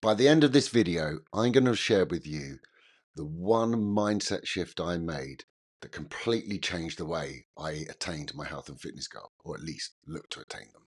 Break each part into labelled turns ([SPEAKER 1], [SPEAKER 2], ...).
[SPEAKER 1] By the end of this video, I'm going to share with you the one mindset shift I made that completely changed the way I attained my health and fitness goal, or at least look to attain them.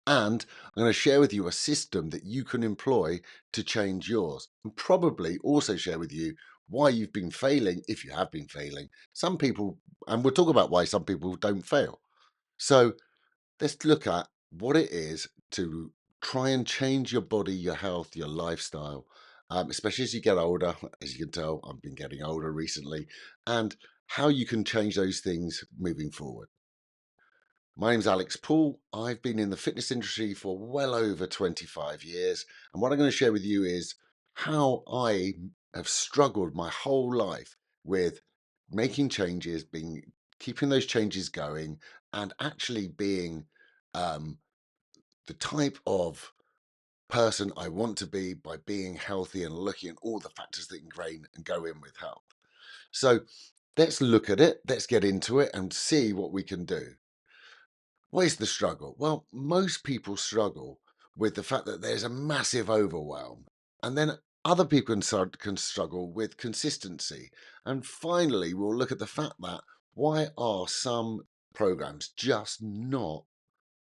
[SPEAKER 1] And I'm going to share with you a system that you can employ to change yours, and probably also share with you why you've been failing, if you have been failing. Some people, and we'll talk about why some people don't fail. So let's look at what it is to try and change your body, your health, your lifestyle, especially as you get older. As you can tell, I've been getting older recently, and how you can change those things moving forward. My name's Alex Paul. I've been in the fitness industry for well over 25 years. And what I'm going to share with you is how I have struggled my whole life with making changes, keeping those changes going, and actually being um, the type of person I want to be by being healthy and looking at all the factors that ingrain and go in with health. So let's look at it. Let's get into it and see what we can do. What is the struggle? Well, most people struggle with the fact that there's a massive overwhelm. And then other people can struggle with consistency. And finally, we'll look at the fact that why are some programs just not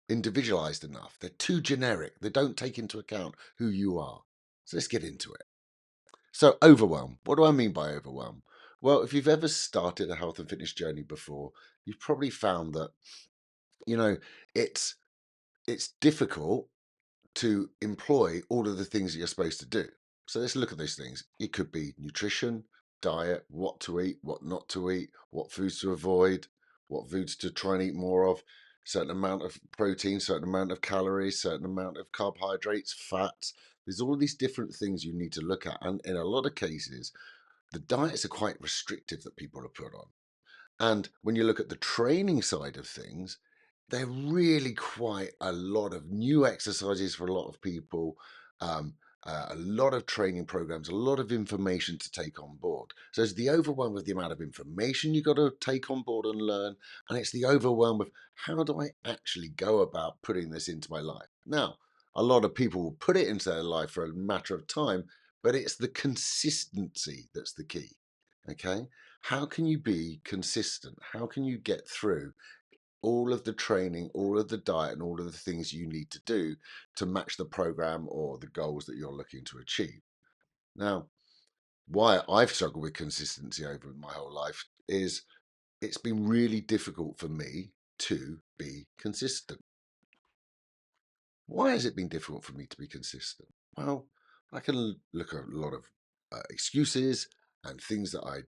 [SPEAKER 1] individualized enough? They're too generic. They don't take into account who you are. So let's get into it. So, overwhelm. What do I mean by overwhelm? Well, if you've ever started a health and fitness journey before, you've probably found that, you know, it's it's difficult to employ all of the things that you're supposed to do. So let's look at those things. It could be nutrition, diet, what to eat, what not to eat, what foods to avoid, what foods to try and eat more of, certain amount of protein, certain amount of calories, certain amount of carbohydrates, fats. There's all these different things you need to look at. And in a lot of cases, the diets are quite restrictive that people are put on. And when you look at the training side of things, they're really quite a lot of new exercises for a lot of people, um, a lot of training programs, a lot of information to take on board. So it's the overwhelm of the amount of information you've got to take on board and learn. And it's the overwhelm of how do I actually go about putting this into my life? Now, a lot of people will put it into their life for a matter of time, but it's the consistency that's the key. Okay. How can you be consistent? How can you get through all of the training, all of the diet, and all of the things you need to do to match the program or the goals that you're looking to achieve? Now, why I've struggled with consistency over my whole life is it's been really difficult for me to be consistent. Why has it been difficult for me to be consistent? Well, I can look at a lot of excuses and things that I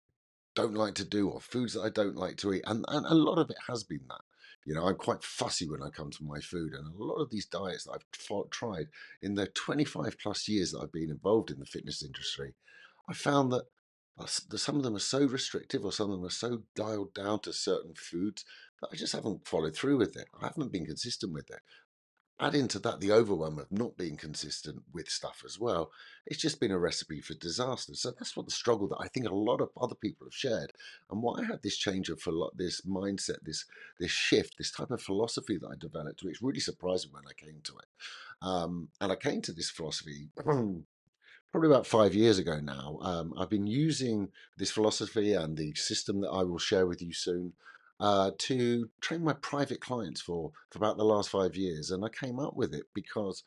[SPEAKER 1] don't like to do or foods that I don't like to eat. And a lot of it has been that. You know, I'm quite fussy when I come to my food. And a lot of these diets that tried in the 25 plus years that I've been involved in the fitness industry, I found that some of them are so restrictive or some of them are so dialed down to certain foods that I just haven't followed through with it. I haven't been consistent with it. Add into that the overwhelm of not being consistent with stuff as well. It's just been a recipe for disaster. So that's what the struggle that I think a lot of other people have shared, and why I had this change of this mindset, this shift, this type of philosophy that I developed, which really surprised me when I came to it. And I came to this philosophy probably about 5 years ago now. I've been using this philosophy and the system that I will share with you soon to train my private clients for about the last 5 years. And I came up with it because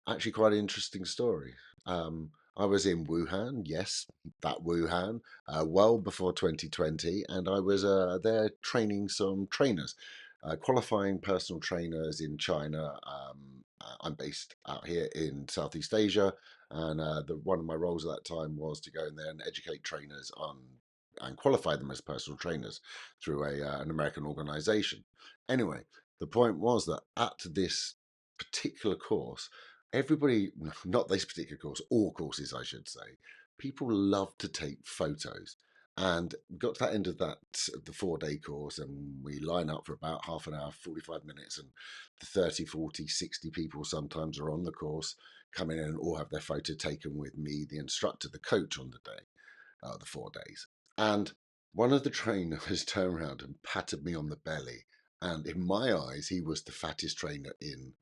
[SPEAKER 1] actually quite an interesting story. I was in Wuhan, yes, that Wuhan, well before 2020, and I was there training some trainers, qualifying personal trainers in China. I'm based out here in Southeast Asia, and one of my roles at that time was to go in there and educate trainers on and qualify them as personal trainers through an American organization. Anyway, the point was that at this particular course, everybody, not this particular course, all courses, I should say, people love to take photos. And we got to that end of the 4 day course, and we line up for about half an hour, 45 minutes, and the 30, 40, 60 people sometimes are on the course, come in and all have their photo taken with me, the instructor, the coach on the day, the 4 days. And one of the trainers turned around and patted me on the belly. And in my eyes, he was the fattest trainer in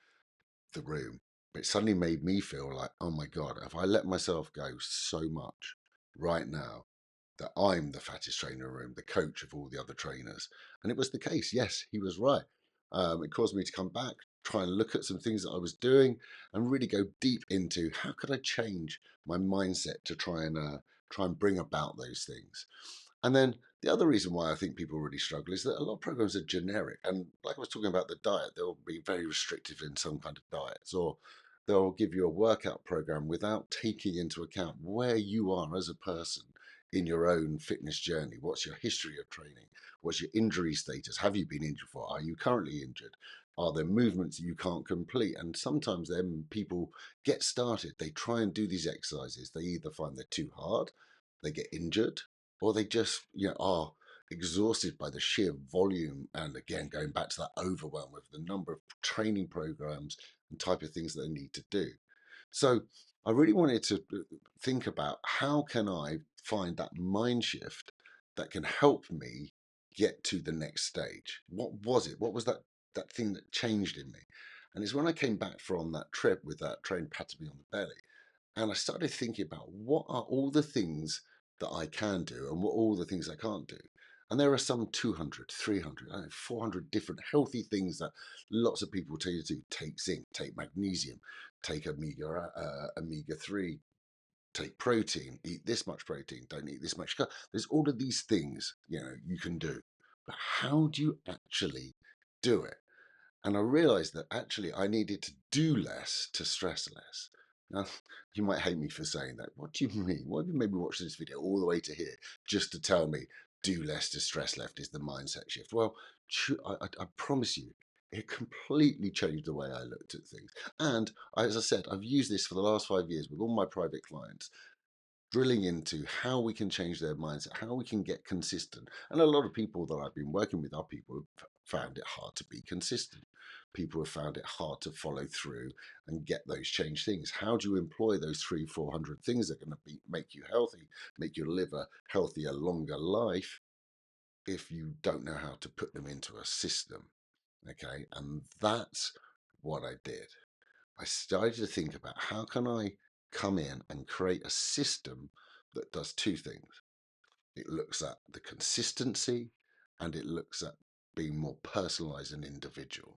[SPEAKER 1] the room. It suddenly made me feel like, oh my God, if I let myself go so much right now, that I'm the fattest trainer in the room, the coach of all the other trainers. And it was the case. Yes, he was right. It caused me to come back, try and look at some things that I was doing, and really go deep into how could I change my mindset to try and bring about those things. And then the other reason why I think people really struggle is that a lot of programs are generic. And like I was talking about the diet, they'll be very restrictive in some kind of diets, or they'll give you a workout program without taking into account where you are as a person in your own fitness journey. What's your history of training? What's your injury status? Have you been injured before? Are you currently injured? Are there movements you can't complete? And sometimes then people get started, they try and do these exercises. They either find they're too hard, they get injured, or they just are exhausted by the sheer volume, and again going back to that overwhelm of the number of training programs and type of things that they need to do. So I really wanted to think about how can I find that mind shift that can help me get to the next stage. What was it? What was that thing that changed in me? And it's when I came back from that trip with that train patted me on the belly, and I started thinking about what are all the things that I can do and what all the things I can't do. And there are some 200, 300, 400 different healthy things that lots of people tell you to do. Take zinc, take magnesium, take omega 3, take protein, eat this much protein, don't eat this much. There's all of these things, you can do. But how do you actually do it? And I realized that actually I needed to do less to stress less. Now, you might hate me for saying that. What do you mean? Why have you made me watch this video all the way to here just to tell me do less to stress less is the mindset shift? Well, I promise you, it completely changed the way I looked at things. And as I said, I've used this for the last 5 years with all my private clients, drilling into how we can change their mindset, how we can get consistent. And a lot of people that I've been working with are people who've found it hard to be consistent. People have found it hard to follow through and get those change things. How do you employ those 400 things that are going to make you healthy, make you live a healthier, longer life if you don't know how to put them into a system? Okay. And that's what I did. I started to think about how can I come in and create a system that does two things. It looks at the consistency and it looks at being more personalized and individual.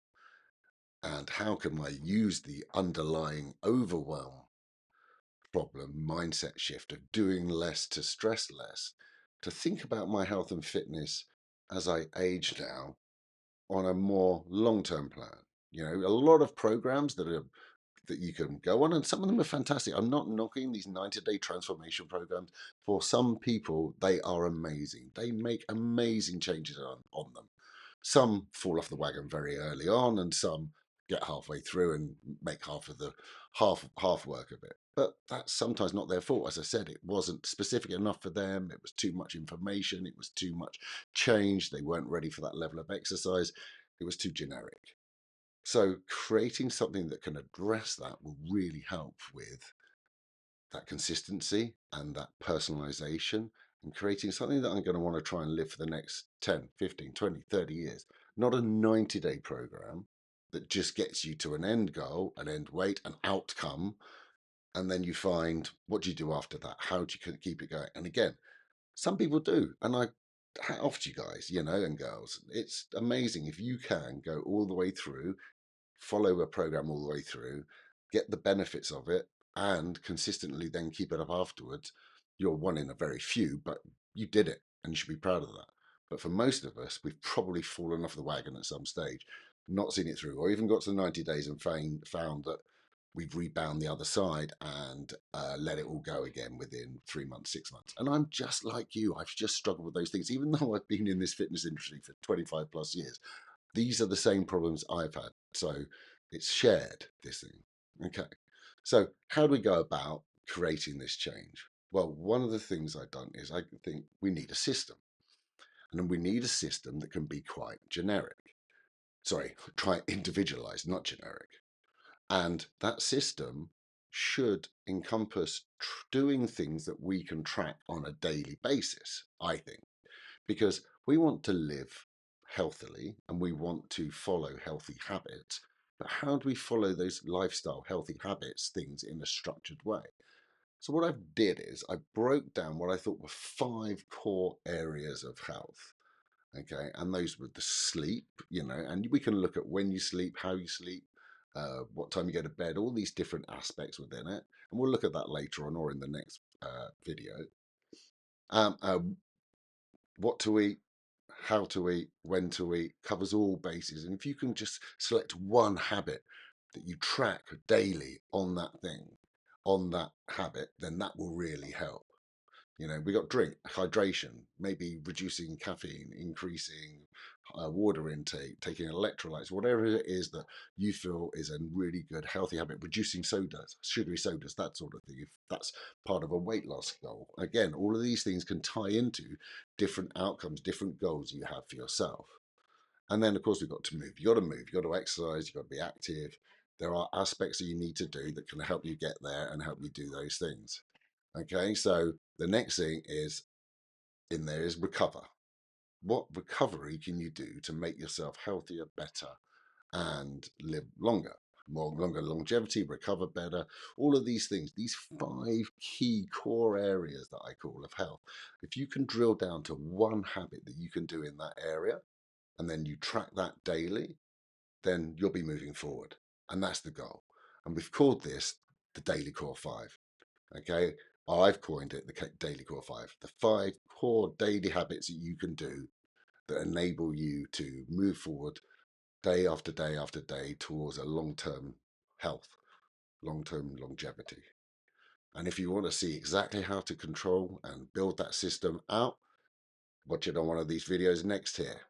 [SPEAKER 1] And how can I use the underlying overwhelm problem, mindset shift of doing less to stress less, to think about my health and fitness as I age now on a more long-term plan. A lot of programs that you can go on, and some of them are fantastic. I'm not knocking these 90-day transformation programs. For some people, they are amazing. They make amazing changes on them. Some fall off the wagon very early on, and some get halfway through and make half of the half work of it. But that's sometimes not their fault. As I said, it wasn't specific enough for them. It was too much information. It was too much change. They weren't ready for that level of exercise. It was too generic. So creating something that can address that will really help with that consistency and that personalization, and creating something that I'm going to want to try and live for the next 10, 15, 20, 30 years. Not a 90-day program that just gets you to an end goal, an end weight, an outcome, and then you find what do you do after that? How do you keep it going? And again, some people do, and I hat off to you guys, and girls. It's amazing if you can go all the way through, follow a program all the way through, get the benefits of it, and consistently then keep it up afterwards. You're one in a very few, but you did it and you should be proud of that. But for most of us, we've probably fallen off the wagon at some stage, not seen it through, or even got to the 90 days and found that we've rebound the other side and let it all go again within 3 months, 6 months. And I'm just like you. I've just struggled with those things, even though I've been in this fitness industry for 25 plus years. These are the same problems I've had. So it's shared, this thing. Okay. So how do we go about creating this change? Well, one of the things I've done is I think we need a system. And then we need a system that can be quite generic. Sorry, try individualized, not generic. And that system should encompass doing things that we can track on a daily basis, I think, because we want to live healthily and we want to follow healthy habits. but how do we follow those lifestyle, healthy habits, things in a structured way? So what I did is I broke down what I thought were 5 core areas of health. Okay, and those were the sleep, and we can look at when you sleep, how you sleep, what time you go to bed, all these different aspects within it. And we'll look at that later on or in the next video. Um, uh, what to eat, how to eat, when to eat, covers all bases. And if you can just select one habit that you track daily on that thing, on that habit, then that will really help. We got drink, hydration, maybe reducing caffeine, increasing water intake, taking electrolytes, whatever it is that you feel is a really good healthy habit, reducing sodas, sugary sodas, that sort of thing. If that's part of a weight loss goal, again, all of these things can tie into different outcomes, different goals you have for yourself. And then, of course, we've got to move. You got to move, you got to exercise, you got to be active. There are aspects that you need to do that can help you get there and help you do those things. Okay, so the next thing is in there is recover. What recovery can you do to make yourself healthier, better, and live longer? More longer longevity, recover better, all of these things, these 5 key core areas that I call of health. If you can drill down to one habit that you can do in that area, and then you track that daily, then you'll be moving forward. And that's the goal. And we've called this the Daily Core 5. Okay, I've coined it the Daily Core 5, the 5 core daily habits that you can do that enable you to move forward day after day after day towards a long-term health, long-term longevity. And if you want to see exactly how to control and build that system out, watch it on one of these videos next here.